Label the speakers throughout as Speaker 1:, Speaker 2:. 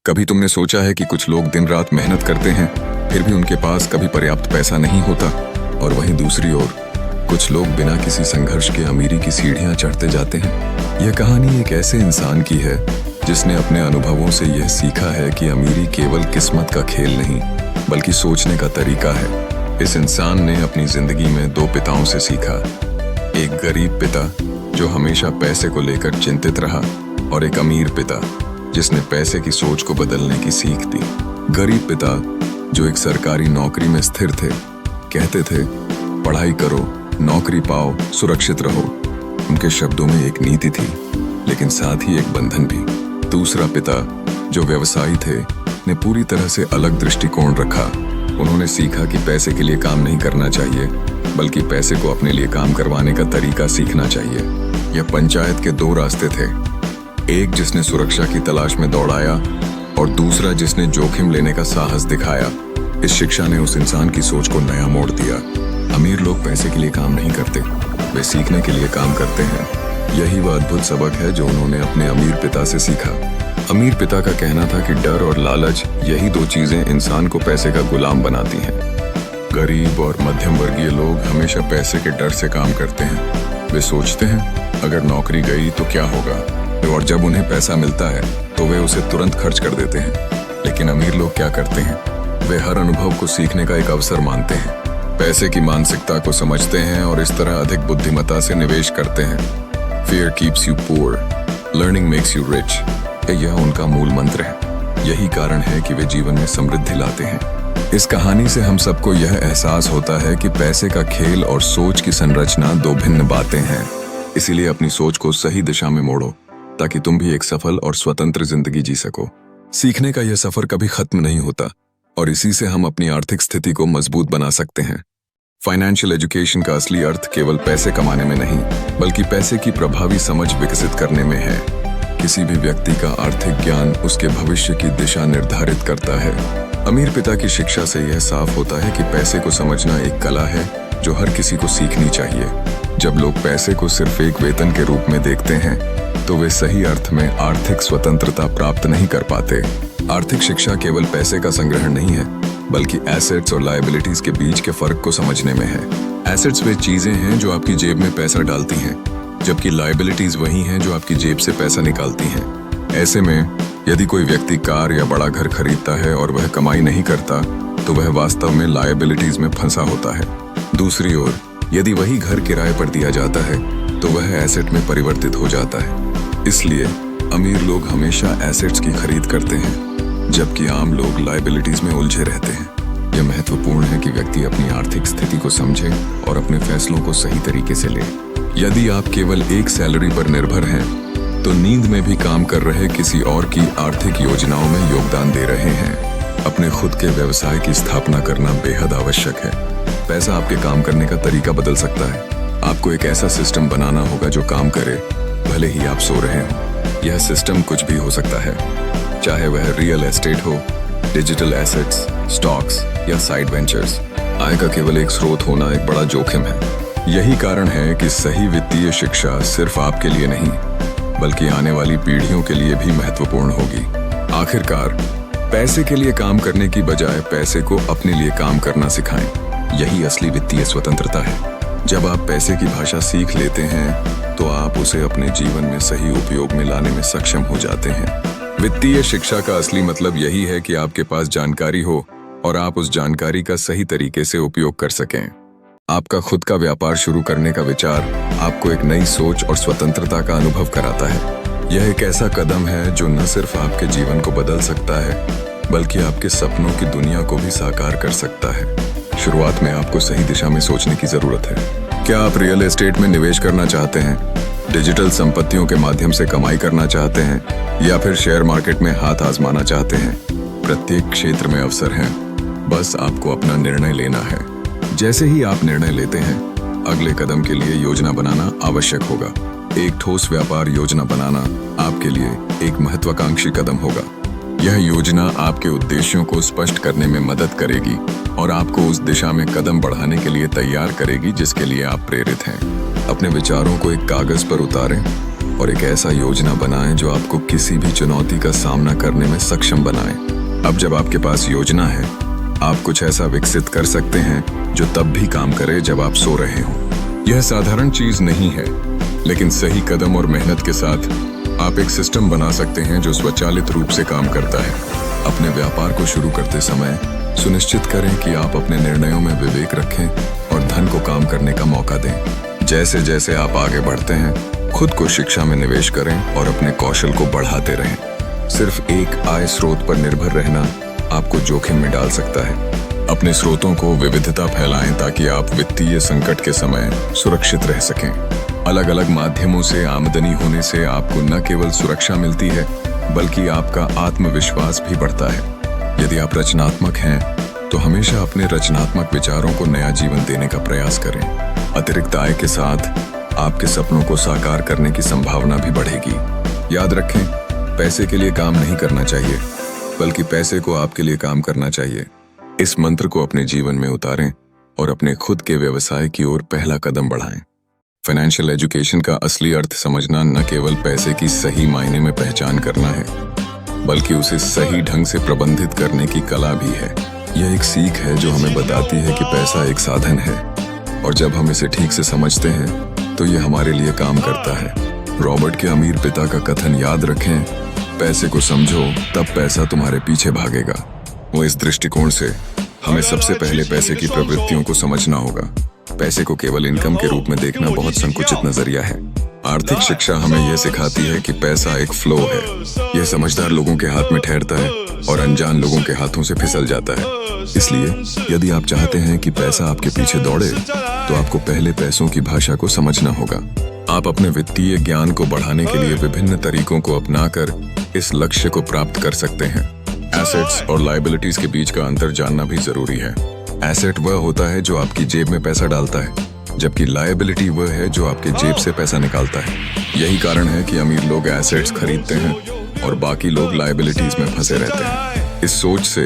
Speaker 1: कभी तुमने सोचा है कि कुछ लोग दिन रात मेहनत करते हैं, फिर भी उनके पास कभी पर्याप्त पैसा नहीं होता, और वहीं दूसरी ओर कुछ लोग बिना किसी संघर्ष के अमीरी की सीढ़ियां चढ़ते जाते हैं। यह कहानी एक ऐसे इंसान की है जिसने अपने अनुभवों से यह सीखा है कि अमीरी केवल किस्मत का खेल नहीं, बल्कि सोचने का तरीका है। इस इंसान ने अपनी जिंदगी में दो पिताओं से सीखा, एक गरीब पिता जो हमेशा पैसे को लेकर चिंतित रहा, और एक अमीर पिता जिसने पैसे की सोच को बदलने की सीख दी। गरीब पिता जो एक सरकारी नौकरी में स्थिर थे, कहते थे पढ़ाई करो, नौकरी पाओ, सुरक्षित रहो। उनके शब्दों में एक नीति थी, लेकिन साथ ही एक बंधन भी। दूसरा पिता जो व्यवसायी थे ने पूरी तरह से अलग दृष्टिकोण रखा। उन्होंने सीखा कि पैसे के लिए काम नहीं करना चाहिए, बल्कि पैसे को अपने लिए काम करवाने का तरीका सीखना चाहिए। यह पंचायत के दो रास्ते थे, एक जिसने सुरक्षा की तलाश में दौड़ाया और दूसरा जिसने जोखिम लेने का साहस दिखाया। इस शिक्षा ने उस इंसान की सोच को नया मोड़ दिया। अमीर लोग पैसे के लिए काम नहीं करते, वे सीखने के लिए काम करते हैं। यही वह अद्भुत सबक है जो उन्होंने अपने अमीर पिता से सीखा। अमीर पिता का कहना था कि डर और लालच, यही दो चीजें इंसान को पैसे का गुलाम बनाती हैं। गरीब और मध्यम वर्गीय लोग हमेशा पैसे के डर से काम करते हैं। वे सोचते हैं अगर नौकरी गई तो क्या होगा, और जब उन्हें पैसा मिलता है तो वे उसे तुरंत खर्च कर देते हैं। लेकिन अमीर लोग क्या करते हैं, वे हर अनुभव को सीखने का एक अवसर मानते हैं, पैसे की मानसिकता को समझते हैं और इस तरह अधिक बुद्धिमत्ता से निवेश करते हैं। Fear keeps you poor, learning makes you rich। यह उनका मूल मंत्र है। यही कारण है कि वे जीवन में समृद्धि लाते हैं। इस कहानी से हम सबको यह एहसास होता है कि पैसे का खेल और सोच की संरचना दो भिन्न बातें हैं। इसीलिए अपनी सोच को सही दिशा में मोड़ो, ताकि तुम भी एक सफल और स्वतंत्र जिंदगी जी सको। सीखने का यह सफर कभी खत्म नहीं होता, और इसी से हम अपनी आर्थिक स्थिति को मजबूत बना सकते हैं। फाइनेंशियल एजुकेशन का असली अर्थ केवल पैसे कमाने में नहीं, बल्कि पैसे की प्रभावी समझ विकसित करने में है। किसी भी व्यक्ति का आर्थिक ज्ञान उसके भविष्य की दिशा निर्धारित करता है। अमीर पिता की शिक्षा से यह साफ होता है कि पैसे को समझना एक कला है जो हर किसी को सीखनी चाहिए। जब लोग पैसे को सिर्फ एक वेतन के रूप में देखते हैं, तो वे सही अर्थ में आर्थिक स्वतंत्रता प्राप्त नहीं कर पाते। आर्थिक शिक्षा केवल पैसे का संग्रहण नहीं है, बल्कि एसेट्स और लायबिलिटीज के बीच के फर्क को समझने में है। एसेट्स वे चीजें हैं जो आपकी जेब में पैसा डालती हैं, जबकि लायबिलिटीज वही हैं जो आपकी जेब से पैसा निकालती हैं। ऐसे में यदि कोई व्यक्ति कार या बड़ा घर खरीदता है और वह कमाई नहीं करता, तो वह वास्तव में लायबिलिटीज में फंसा होता है। दूसरी ओर यदि वही घर किराए पर दिया जाता है, तो वह एसेट में परिवर्तित हो जाता है। इसलिए अमीर लोग हमेशा एसेट्स की खरीद करते हैं, जबकि आम लोग लायबिलिटीज में उलझे रहते हैं। यह महत्वपूर्ण है कि व्यक्ति अपनी आर्थिक स्थिति को समझे और अपने फैसलों को सही तरीके से ले। यदि आप केवल एक सैलरी पर निर्भर हैं, तो नींद में भी काम कर रहे किसी और की आर्थिक योजनाओं में योगदान दे रहे हैं। अपने खुद के व्यवसाय की स्थापना करना बेहद आवश्यक है। पैसा आपके काम करने का तरीका बदल सकता है। आपको एक ऐसा सिस्टम बनाना होगा जो काम करे, भले ही आप सो रहे हो। यह सिस्टम कुछ भी हो सकता है, चाहे वह रियल एस्टेट हो, डिजिटल एसेट्स, स्टॉक्स या साइड वेंचर्स। आय का केवल एक स्रोत होना एक बड़ा जोखिम है। यही कारण है कि सही वित्तीय शिक्षा सिर्फ आपके लिए नहीं, बल्कि आने वाली पीढ़ियों के लिए भी महत्वपूर्ण होगी। आखिरकार पैसे के लिए काम करने की बजाय पैसे को अपने लिए काम करना सिखाएं। यही असली वित्तीय स्वतंत्रता है। जब आप पैसे की भाषा सीख लेते हैं, तो आप उसे अपने जीवन में सही उपयोग में लाने में सक्षम हो जाते हैं। वित्तीय शिक्षा का असली मतलब यही है कि आपके पास जानकारी हो और आप उस जानकारी का सही तरीके से उपयोग कर सकें। आपका खुद का व्यापार शुरू करने का विचार आपको एक नई सोच और स्वतंत्रता का अनुभव कराता है। यह एक ऐसा कदम है जो न सिर्फ आपके जीवन को बदल सकता है, बल्कि आपके सपनों की दुनिया को भी साकार कर सकता है। शुरुआत में आपको सही दिशा में सोचने की जरूरत है। क्या आप रियल एस्टेट में निवेश करना चाहते हैं, डिजिटल संपत्तियों के माध्यम से कमाई करना चाहते हैं, या फिर शेयर मार्केट में हाथ आजमाना चाहते हैं? प्रत्येक क्षेत्र में अवसर हैं, बस आपको अपना निर्णय लेना है। जैसे ही आप निर्णय लेते हैं, अगले कदम के लिए योजना बनाना आवश्यक होगा। एक ठोस व्यापार योजना बनाना आपके लिए एक महत्वाकांक्षी कदम होगा। यह योजना आपके उद्देश्यों को स्पष्ट करने में मदद करेगी और आपको उस दिशा में कदम बढ़ाने के लिए तैयार करेगी जिसके लिए आप प्रेरित हैं। अपने विचारों को एक कागज पर उतारें और एक ऐसा योजना बनाएं जो आपको किसी भी चुनौती का सामना करने में सक्षम बनाए। अब जब आपके पास योजना है, आप कुछ ऐसा विकसित कर सकते हैं जो तब भी काम करे जब आप सो रहे हो। यह साधारण चीज नहीं है, लेकिन सही कदम और मेहनत के साथ आप एक सिस्टम बना सकते हैं जो स्वचालित रूप से काम करता है। अपने व्यापार को शुरू करते समय सुनिश्चित करें कि आप अपने निर्णयों में विवेक रखें और धन को काम करने का मौका दें। जैसे जैसे आप आगे बढ़ते हैं, खुद को शिक्षा में निवेश करें और अपने कौशल को बढ़ाते रहें। सिर्फ एक आय स्रोत पर निर्भर रहना आपको जोखिम में डाल सकता है। अपने स्रोतों को विविधता फैलाएं ताकि आप वित्तीय संकट के समय सुरक्षित रह सकें। अलग अलग माध्यमों से आमदनी होने से आपको न केवल सुरक्षा मिलती है, बल्कि आपका आत्मविश्वास भी बढ़ता है। यदि आप रचनात्मक हैं, तो हमेशा अपने रचनात्मक विचारों को नया जीवन देने का प्रयास करें। अतिरिक्त आय के साथ आपके सपनों को साकार करने की संभावना भी बढ़ेगी। याद रखें, पैसे के लिए काम नहीं करना चाहिए, बल्कि पैसे को आपके लिए काम करना चाहिए। इस मंत्र को अपने जीवन में उतारें और अपने खुद के व्यवसाय की ओर पहला कदम बढ़ाएं। फाइनेंशियल एजुकेशन का असली अर्थ समझना न केवल पैसे की सही मायने में पहचान करना है, बल्कि उसे सही ढंग से प्रबंधित करने की कला भी है। यह एक सीख है जो हमें बताती है कि पैसा एक साधन है, और जब हम इसे ठीक से समझते हैं तो यह हमारे लिए काम करता है। रॉबर्ट के अमीर पिता का कथन याद रखें, पैसे को समझो तब पैसा तुम्हारे पीछे भागेगा। वो इस दृष्टिकोण से हमें सबसे पहले पैसे की प्रवृत्तियों को समझना होगा। पैसे को केवल इनकम के रूप में देखना बहुत संकुचित नजरिया है। आर्थिक शिक्षा हमें यह सिखाती है कि पैसा एक फ्लो है। यह समझदार लोगों के हाथ में ठहरता है और अनजान लोगों के हाथों से फिसल जाता है। इसलिए यदि आप चाहते हैं कि पैसा आपके पीछे दौड़े, तो आपको पहले पैसों की भाषा को समझना होगा। आप अपने वित्तीय ज्ञान को बढ़ाने के लिए विभिन्न तरीकों को अपनाकर इस लक्ष्य को प्राप्त कर सकते हैं। एसेट्स और लायबिलिटीज के बीच का अंतर जानना भी जरूरी है। एसेट वह होता है जो आपकी जेब में पैसा डालता है, जबकि लायबिलिटी वह है जो आपके जेब से पैसा निकालता है। यही कारण है कि अमीर लोग एसेट्स खरीदते हैं और बाकी लोग लायबिलिटीज में फंसे रहते हैं। इस सोच से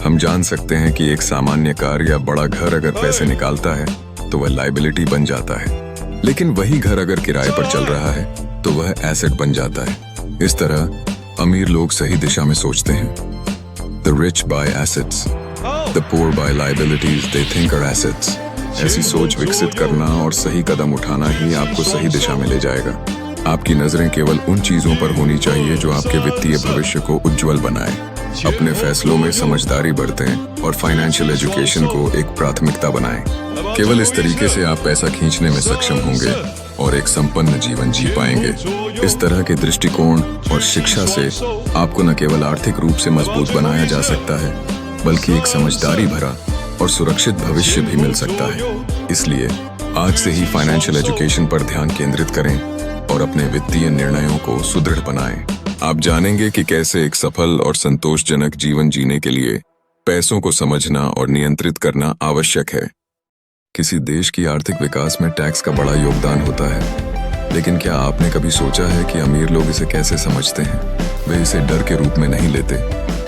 Speaker 1: हम जान सकते हैं कि एक सामान्य कार या बड़ा घर अगर पैसे निकालता है तो वह लायबिलिटी बन जाता है, लेकिन वही घर अगर किराए पर चल रहा है तो वह एसेट बन जाता है। इस तरह अमीर लोग सही दिशा में सोचते हैं। The rich buy assets, the poor buy liabilities they think are assets। ऐसी सोच विकसित करना और सही कदम उठाना ही आपको सही दिशा में ले जाएगा। आपकी नजरें केवल उन चीजों पर होनी चाहिए जो आपके वित्तीय भविष्य को उज्जवल बनाए। अपने फैसलों में समझदारी बरतें और फाइनेंशियल एजुकेशन को एक प्राथमिकता बनाएं। केवल इस तरीके से आप पैसा खींचने में सक्षम होंगे और एक संपन्न जीवन जी पाएंगे। इस तरह के दृष्टिकोण और शिक्षा से आपको न केवल आर्थिक रूप से मजबूत बनाया जा सकता है, बल्कि एक समझदारी भरा और सुरक्षित भविष्य भी मिल सकता है। इसलिए आज से ही फाइनेंशियल एजुकेशन पर ध्यान केंद्रित करें और अपने वित्तीय निर्णयों को सुदृढ़ बनाएं। आप जानेंगे कि कैसे एक सफल और संतोषजनक जीवन जीने के लिए पैसों को समझना और नियंत्रित करना आवश्यक है। किसी देश की आर्थिक विकास में टैक्स का बड़ा योगदान होता है, लेकिन क्या आपने कभी सोचा है कि अमीर लोग इसे कैसे समझते हैं? वे इसे डर के रूप में नहीं लेते,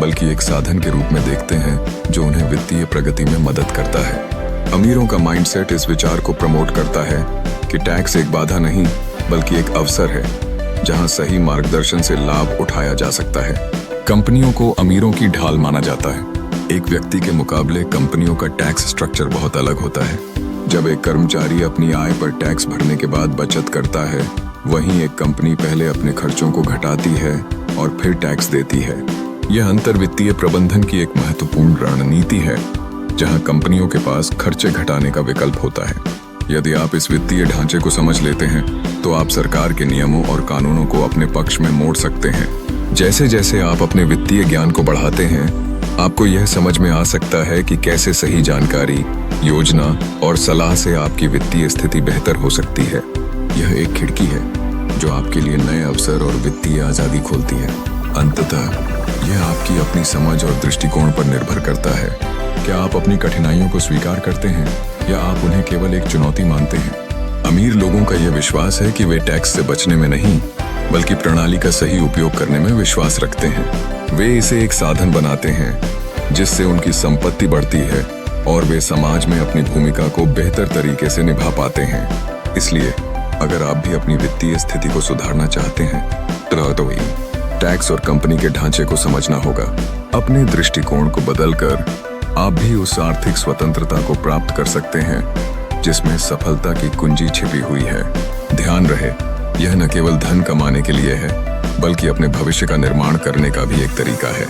Speaker 1: बल्कि एक साधन के रूप में देखते हैं जो उन्हें वित्तीय प्रगति में मदद करता है। अमीरों का माइंडसेट इस विचार को प्रमोट करता है कि टैक्स एक बाधा नहीं, बल्कि एक अवसर है जहां सही मार्गदर्शन से लाभ उठाया जा सकता है। कंपनियों को अमीरों की ढाल माना जाता है। एक व्यक्ति के मुकाबले कंपनियों का टैक्स स्ट्रक्चर बहुत अलग होता है। जब एक कर्मचारी अपनी आय पर टैक्स भरने के बाद बचत करता है, वहीं एक कंपनी पहले अपने खर्चों को घटाती है और फिर टैक्स देती है। यह अंतर वित्तीय प्रबंधन की एक महत्वपूर्ण रणनीति है, जहां कंपनियों के पास खर्चे घटाने का विकल्प होता है। यदि आप इस वित्तीय ढांचे को समझ लेते हैं, तो आप सरकार के नियमों और कानूनों को अपने पक्ष में मोड़ सकते हैं। जैसे जैसे आप अपने वित्तीय ज्ञान को बढ़ाते हैं, आपको यह समझ में आ सकता है कि कैसे सही जानकारी, योजना और सलाह से आपकी वित्तीय स्थिति बेहतर हो सकती है। यह एक खिड़की है जो आपके लिए नए अवसर और वित्तीय आजादी खोलती है। अंततः यह आपकी अपनी समझ और दृष्टिकोण पर निर्भर करता है। क्या आप अपनी कठिनाइयों को स्वीकार करते हैं या आप उन्हें केवल एक चुनौती मानते हैं? अमीर लोगों का यह विश्वास है कि वे टैक्स से बचने में नहीं, बल्कि प्रणाली का सही उपयोग करने में विश्वास रखते हैं। वे इसे एक साधन बनाते हैं जिससे उनकी संपत्ति बढ़ती है और वे समाज में अपनी भूमिका को बेहतर तरीके से निभा पाते हैं। इसलिए अगर आप भी अपनी वित्तीय स्थिति को सुधारना चाहते हैं तो वही टैक्स और कंपनी के ढांचे को समझना होगा। अपने दृष्टिकोण को बदलकर आप भी उस आर्थिक स्वतंत्रता को प्राप्त कर सकते हैं जिसमें सफलता की कुंजी छिपी हुई है। ध्यान रहे, यह न केवल धन कमाने के लिए है बल्कि अपने भविष्य का निर्माण करने का भी एक तरीका है।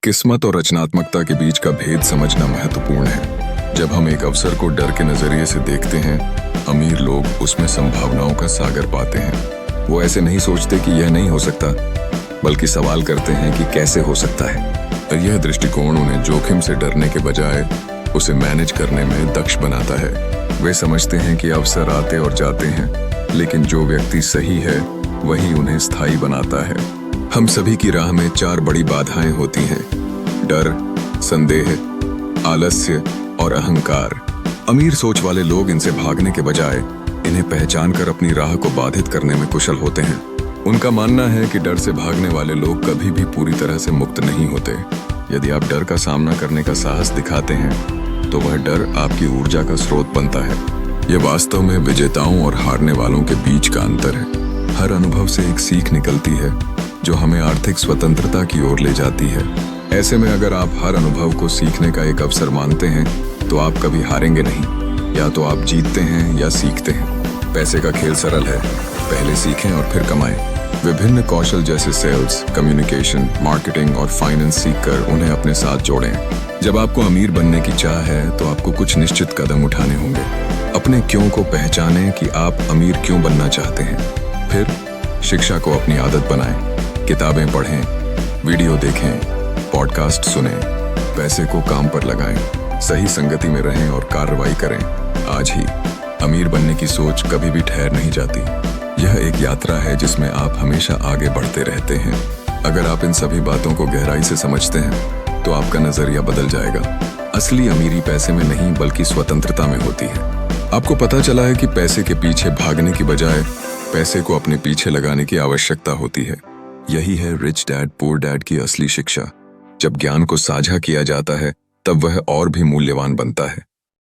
Speaker 1: किस्मत और रचनात्मकता के बीच का भेद समझना महत्वपूर्ण है। जब हम एक अवसर को डर के नजरिए से देखते हैं, अमीर लोग उसमें संभावनाओं का सागर पाते हैं। वो ऐसे नहीं सोचते कि यह नहीं हो सकता, बल्कि सवाल करते हैं कि कैसे हो सकता है। और यह दृष्टिकोण उन्हें जोखिम से डरने के बजाय उसे मैनेज करने में दक्ष बनाता है। वे समझते हैं कि अवसर आते और जाते हैं, लेकिन जो व्यक्ति सही है वही उन्हें स्थायी बनाता है। हम सभी की राह में 4 बड़ी बाधाएं होती हैं: डर, संदेह, आलस्य और अहंकार। अमीर सोच वाले लोग इनसे भागने के बजाय इन्हें पहचान कर अपनी राह को बाधित करने में कुशल होते हैं। उनका मानना है कि डर से भागने वाले लोग कभी भी पूरी तरह से मुक्त नहीं होते। यदि आप डर का सामना करने का साहस दिखाते हैं तो वह डर आपकी ऊर्जा का स्रोत बनता है। यह वास्तव में विजेताओं और हारने वालों के बीच का अंतर है। हर अनुभव से एक सीख निकलती है जो हमें आर्थिक स्वतंत्रता की ओर ले जाती है। ऐसे में अगर आप हर अनुभव को सीखने का एक अवसर मानते हैं तो आप कभी हारेंगे नहीं। या तो आप जीतते हैं या सीखते हैं। पैसे का खेल सरल है, पहले सीखें और फिर कमाएं। विभिन्न कौशल जैसे सेल्स, कम्युनिकेशन, मार्केटिंग और फाइनेंस सीखकर उन्हें अपने साथ जोड़ें। जब आपको अमीर बनने की चाह है तो आपको कुछ निश्चित कदम उठाने होंगे। अपने क्यों को पहचानें कि आप अमीर क्यों बनना चाहते हैं। फिर शिक्षा को अपनी आदत बनाएं। किताबें पढ़ें, वीडियो देखें, पॉडकास्ट सुनें। पैसे को काम पर लगाएं, सही संगति में रहें और कार्रवाई करें आज ही। अमीर बनने की सोच कभी भी ठहर नहीं जाती। यह एक यात्रा है जिसमें आप हमेशा आगे बढ़ते रहते हैं। अगर आप इन सभी बातों को गहराई से समझते हैं तो आपका नजरिया बदल जाएगा। असली अमीरी पैसे में नहीं बल्कि स्वतंत्रता में होती है। आपको पता चला है कि पैसे के पीछे भागने की बजाय पैसे को अपने पीछे लगाने की आवश्यकता होती है। यही है रिच डैड पुअर डैड की असली शिक्षा। जब ज्ञान को साझा किया जाता है तब वह और भी मूल्यवान बनता है।